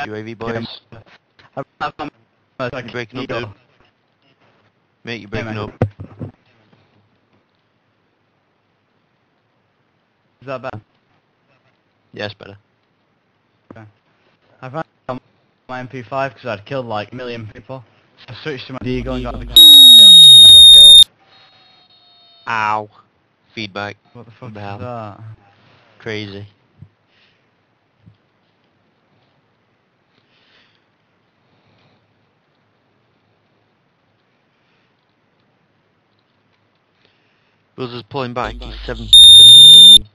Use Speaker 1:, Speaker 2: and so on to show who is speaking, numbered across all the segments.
Speaker 1: UAV boys. You're breaking up, dude. Mate, you're breaking up.
Speaker 2: Is that better?
Speaker 1: Yeah, it's better.
Speaker 2: Okay. I found my MP5 because I'd killed like a million people. So I switched to my Deagle and got the kill, and I got killed.
Speaker 1: Ow. Feedback.
Speaker 2: What the fuck is
Speaker 1: Wow.
Speaker 2: that?
Speaker 1: Crazy. Buzz is pulling back. He's 17 to 18.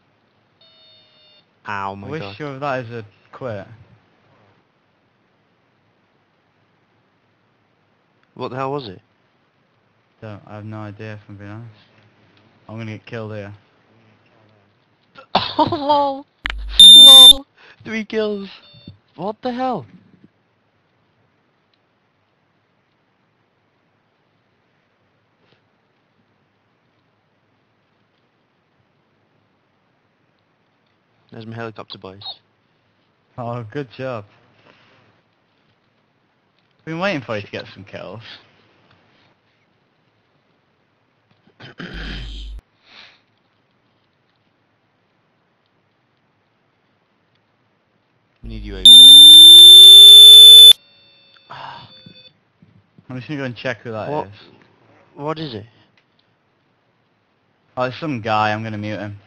Speaker 1: Ow, my
Speaker 2: I wish
Speaker 1: god.
Speaker 2: sure that is a quit.
Speaker 1: What the hell was it?
Speaker 2: I have no idea if I'm being honest. I'm gonna get killed here.
Speaker 1: Oh, lol. Lol. 3 kills. What the hell? There's my helicopter, boys.
Speaker 2: Oh, good job. Been waiting for you to get some kills.
Speaker 1: We need UAV.
Speaker 2: I'm just gonna go and check who that is.
Speaker 1: What is it?
Speaker 2: Oh, it's some guy. I'm gonna mute him.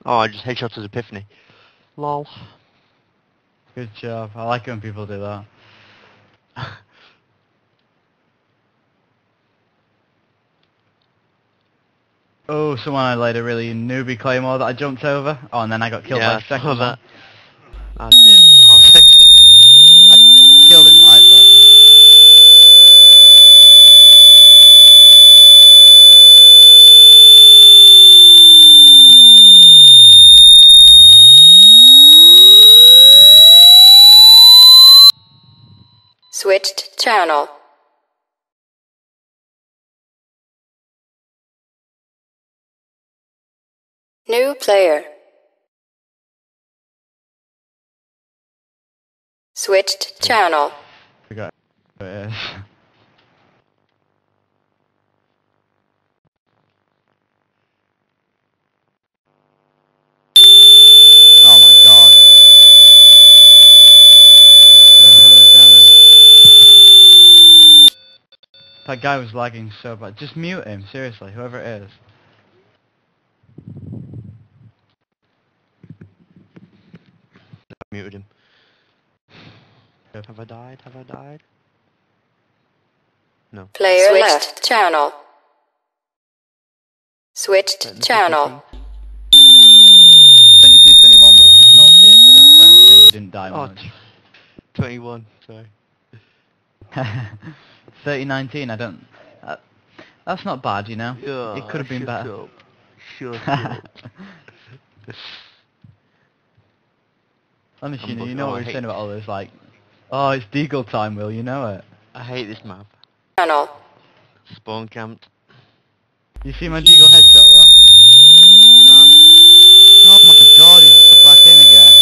Speaker 1: Oh, I just headshot his epiphany. Lol.
Speaker 2: Good job. I like it when people do that. Oh, someone I laid a really newbie claymore that I jumped over. Oh, and then I got killed
Speaker 1: Yeah,
Speaker 2: by
Speaker 1: I saw
Speaker 2: second
Speaker 1: that.
Speaker 2: one.
Speaker 1: That's him. Oh, second.
Speaker 2: I killed him, right? But
Speaker 3: Switched channel. New player. Switched channel.
Speaker 2: I got who it is. Oh my god. So damn it. That guy was lagging so bad. Just mute him, seriously, whoever it is.
Speaker 1: I muted him.
Speaker 2: Good.
Speaker 1: Have I died? Have I died? No.
Speaker 3: Player left channel. Switched channel.
Speaker 2: 22-21 Will, you can all see it, so don't try and pretend you didn't die
Speaker 1: Oh,
Speaker 2: much.
Speaker 1: 21, sorry.
Speaker 2: 30-19, I don't... that's not bad, you know?
Speaker 1: Yeah,
Speaker 2: It could have been
Speaker 1: shut
Speaker 2: better.
Speaker 1: up. Shut up.
Speaker 2: Honestly,
Speaker 1: I'm
Speaker 2: you know
Speaker 1: oh,
Speaker 2: what
Speaker 1: I
Speaker 2: we were
Speaker 1: hate-
Speaker 2: saying about all this, like... Oh, it's Deagle time, Will, you know it.
Speaker 1: I hate this map.
Speaker 3: Channel.
Speaker 1: Spawn camped.
Speaker 2: You see my Deagle headshot, Will?
Speaker 1: No,
Speaker 2: Oh my god, he's back in again.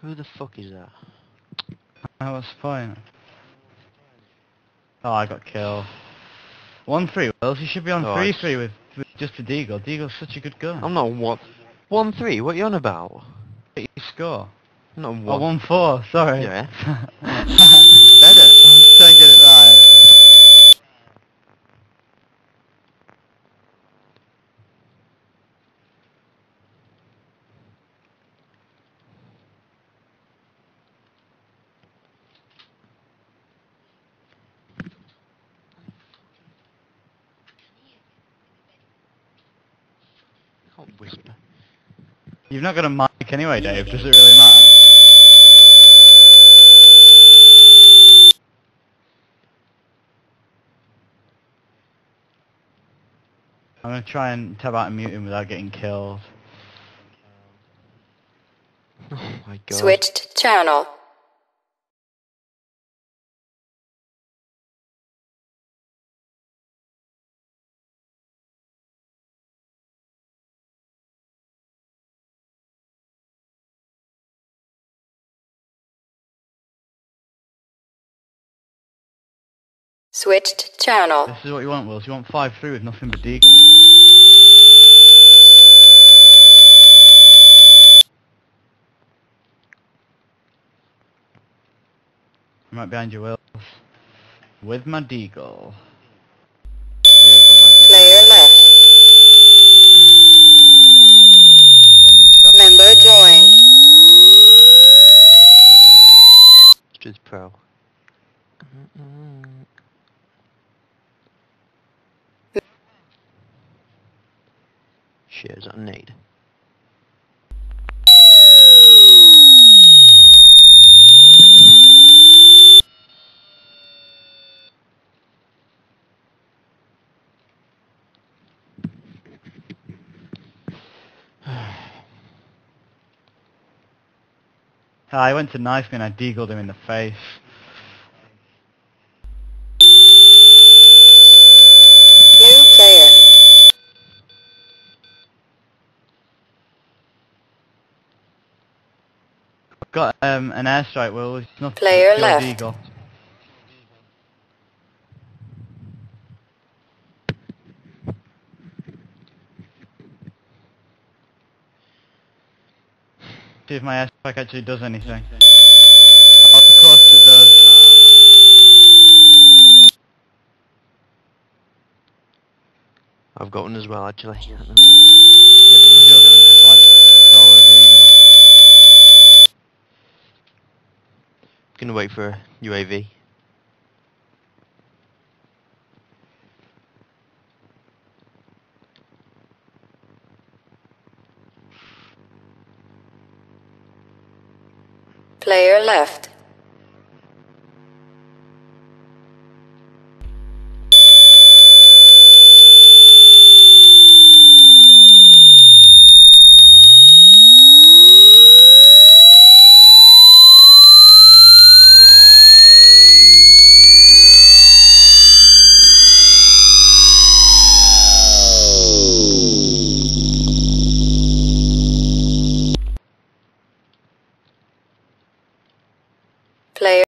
Speaker 1: who the fuck is that?
Speaker 2: Oh, what's the point? Oh, I got killed. 1-3, Will, you should be on
Speaker 1: Oh,
Speaker 2: 3-3 with just a Deagle. Deagle's such a good gun.
Speaker 1: I'm not 1-3, what are you on about?
Speaker 2: You score.
Speaker 1: I'm not
Speaker 2: Oh,
Speaker 1: 1.
Speaker 2: 1-4, sorry.
Speaker 1: Yeah.
Speaker 2: Better. I'm trying to get it right.
Speaker 1: I can't whisper.
Speaker 2: You've not got a mic anyway, Dave. Does it really matter? I'm gonna try and tab out and mute him without getting killed.
Speaker 1: Oh my god.
Speaker 3: Switched channel. Switched channel.
Speaker 2: This is what you want, Wills. You want 5-3 with nothing but deagle. I'm right behind you, Wills. With my deagle.
Speaker 1: Yeah, I've got my
Speaker 3: Player left.
Speaker 2: Won't be shot.
Speaker 3: Member joined.
Speaker 1: Just pro. Shit, is that a nade?
Speaker 2: I went to knife me and I deagled him in the face.
Speaker 3: New player.
Speaker 2: Got an airstrike, Will. It's nothing
Speaker 3: Player
Speaker 2: but pure
Speaker 3: left.
Speaker 2: deagle. See if my airstrike actually does anything. Oh, of course it does.
Speaker 1: I've got one as well, actually.
Speaker 2: Yeah, but with just like solid deagle.
Speaker 1: Gonna wait for a UAV.
Speaker 3: Player left. Player